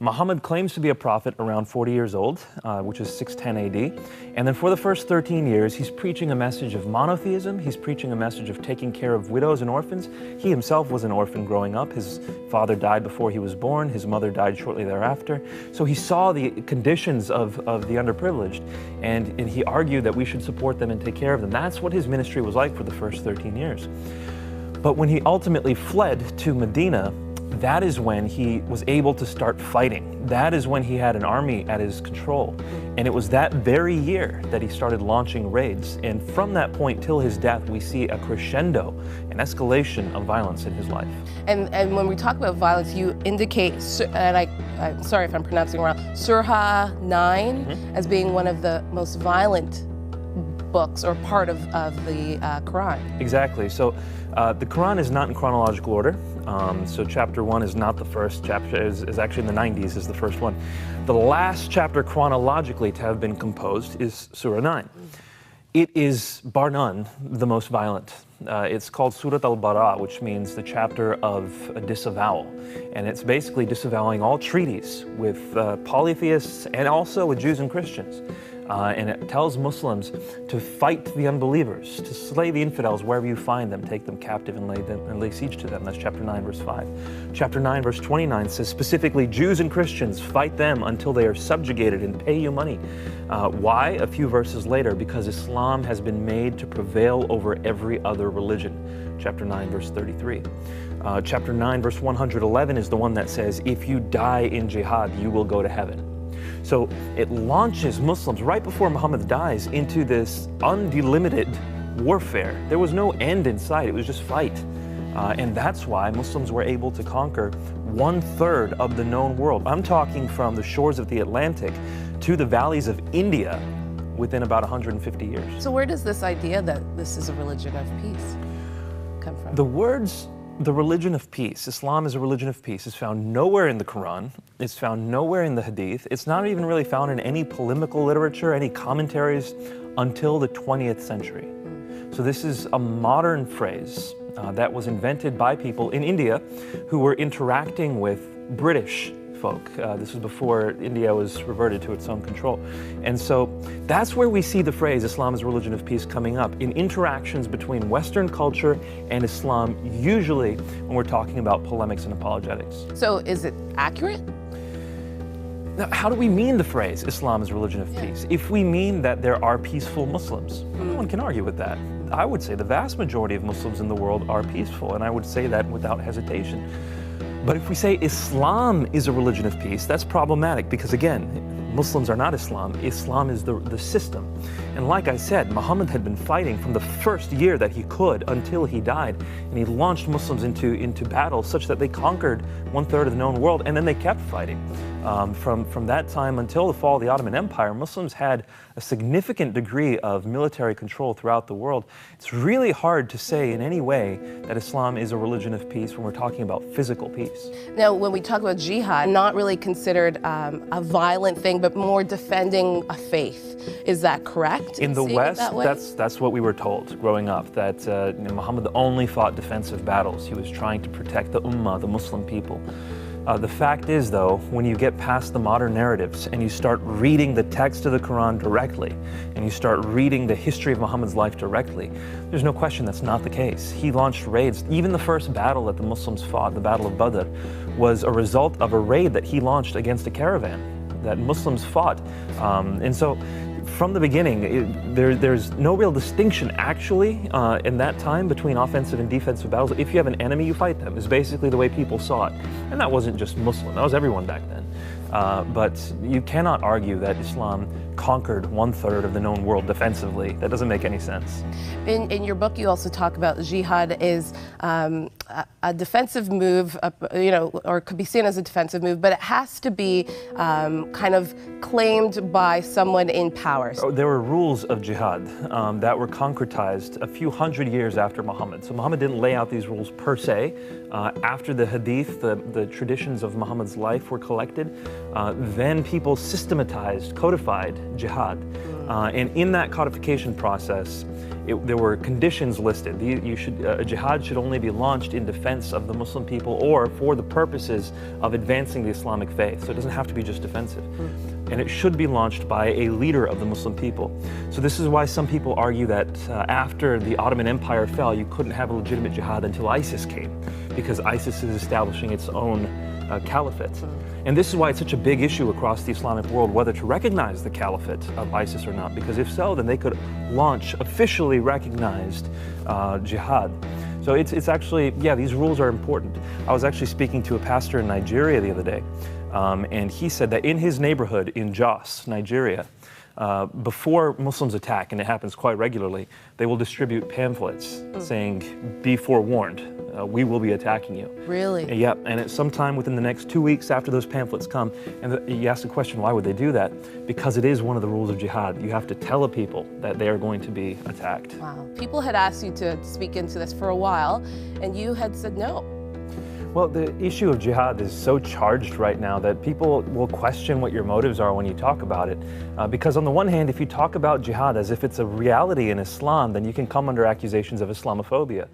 Muhammad claims to be a prophet around 40 years old, which is 610 AD. And then for the first 13 years, he's preaching a message of monotheism. He's preaching a message of taking care of widows and orphans. He himself was an orphan growing up. His father died before he was born. His mother died shortly thereafter. So he saw the conditions of the underprivileged, and he argued that we should support them and take care of them. That's what his ministry was like for the first 13 years. But when he ultimately fled to Medina, that is when he was able to start fighting. That is when he had an army at his control. And it was that very year that he started launching raids. And from that point till his death, we see a crescendo, an escalation of violence in his life. And when we talk about violence, you indicate, and I'm sorry if I'm pronouncing it wrong, Surah 9 as being one of the most violent books or part of the Quran. Exactly. So the Quran is not in chronological order. So chapter 1 is not the first chapter, is actually in the 90s is the first one. The last chapter chronologically to have been composed is Surah 9. It is, bar none, the most violent. It's called Surat al-Bara, which means the chapter of disavowal. And it's basically disavowing all treaties with polytheists and also with Jews and Christians. And it tells Muslims to fight the unbelievers, to slay the infidels wherever you find them, take them captive and lay siege to them. That's chapter 9, verse 5. Chapter 9, verse 29 says specifically, Jews and Christians, fight them until they are subjugated and pay you money. Why? A few verses later, because Islam has been made to prevail over every other religion. Chapter 9, verse 33. Chapter 9, verse 111 is the one that says, if you die in jihad, you will go to heaven. So it launches Muslims right before Muhammad dies into this undelimited warfare. There was no end in sight, it was just fight. And that's why Muslims were able to conquer 1/3 of the known world. I'm talking from the shores of the Atlantic to the valleys of India within about 150 years. So where does this idea that this is a religion of peace come from? The words, the religion of peace, Islam is a religion of peace, is found nowhere in the Quran. It's found nowhere in the Hadith. It's not even really found in any polemical literature, any commentaries until the 20th century. So this is a modern phrase that was invented by people in India who were interacting with British folk. This was before India was reverted to its own control. And so that's where we see the phrase Islam is a religion of peace coming up in interactions between Western culture and Islam, usually when we're talking about polemics and apologetics. So is it accurate? Now, how do we mean the phrase Islam is a religion of peace? If we mean that there are peaceful Muslims, no one can argue with that. I would say the vast majority of Muslims in the world are peaceful, and I would say that without hesitation. But if we say Islam is a religion of peace, that's problematic because, again, Muslims are not Islam. Islam is the system. And like I said, Muhammad had been fighting from the first year that he could until he died. And he launched Muslims into battle such that they conquered 1/3 of the known world, and then they kept fighting. From that time until the fall of the Ottoman Empire, Muslims had a significant degree of military control throughout the world. It's really hard to say in any way that Islam is a religion of peace when we're talking about physical peace. Now, when we talk about jihad, not really considered a violent thing, but more defending a faith. Is that correct? In the West, that's what we were told growing up, that Muhammad only fought defensive battles. He was trying to protect the ummah, the Muslim people. The fact is, though, when you get past the modern narratives and you start reading the text of the Quran directly, and you start reading the history of Muhammad's life directly, there's no question that's not the case. He launched raids. Even the first battle that the Muslims fought, the Battle of Badr, was a result of a raid that he launched against a caravan that Muslims fought. And so from the beginning, there's no real distinction actually in that time between offensive and defensive battles. If you have an enemy, you fight them, is basically the way people saw it. And that wasn't just Muslim, that was everyone back then. But you cannot argue that Islam conquered 1/3 of the known world defensively. That doesn't make any sense. In your book, you also talk about jihad is a defensive move, or could be seen as a defensive move, but it has to be kind of claimed by someone in power. There were rules of jihad that were concretized a few hundred years after Muhammad. So Muhammad didn't lay out these rules per se. After the Hadith, the traditions of Muhammad's life were collected, then people systematized, codified jihad. And in that codification process, there were conditions listed. A jihad should only be launched in defense of the Muslim people or for the purposes of advancing the Islamic faith. So it doesn't have to be just defensive. And it should be launched by a leader of the Muslim people. So this is why some people argue that after the Ottoman Empire fell, you couldn't have a legitimate jihad until ISIS came, because ISIS is establishing its own caliphate. And this is why it's such a big issue across the Islamic world, whether to recognize the caliphate of ISIS or not, because if so, then they could launch officially recognized jihad. So it's actually, yeah, these rules are important. I was actually speaking to a pastor in Nigeria the other day, and he said that in his neighborhood in Jos, Nigeria, before Muslims attack, and it happens quite regularly, they will distribute pamphlets saying, "Be forewarned, we will be attacking you." Really? Yep, and it's sometime within the next 2 weeks after those pamphlets come, and you ask the question, why would they do that? Because it is one of the rules of jihad. You have to tell people that they are going to be attacked. Wow. People had asked you to speak into this for a while, and you had said no. Well, the issue of jihad is so charged right now that people will question what your motives are when you talk about it. Because on the one hand, if you talk about jihad as if it's a reality in Islam, then you can come under accusations of Islamophobia.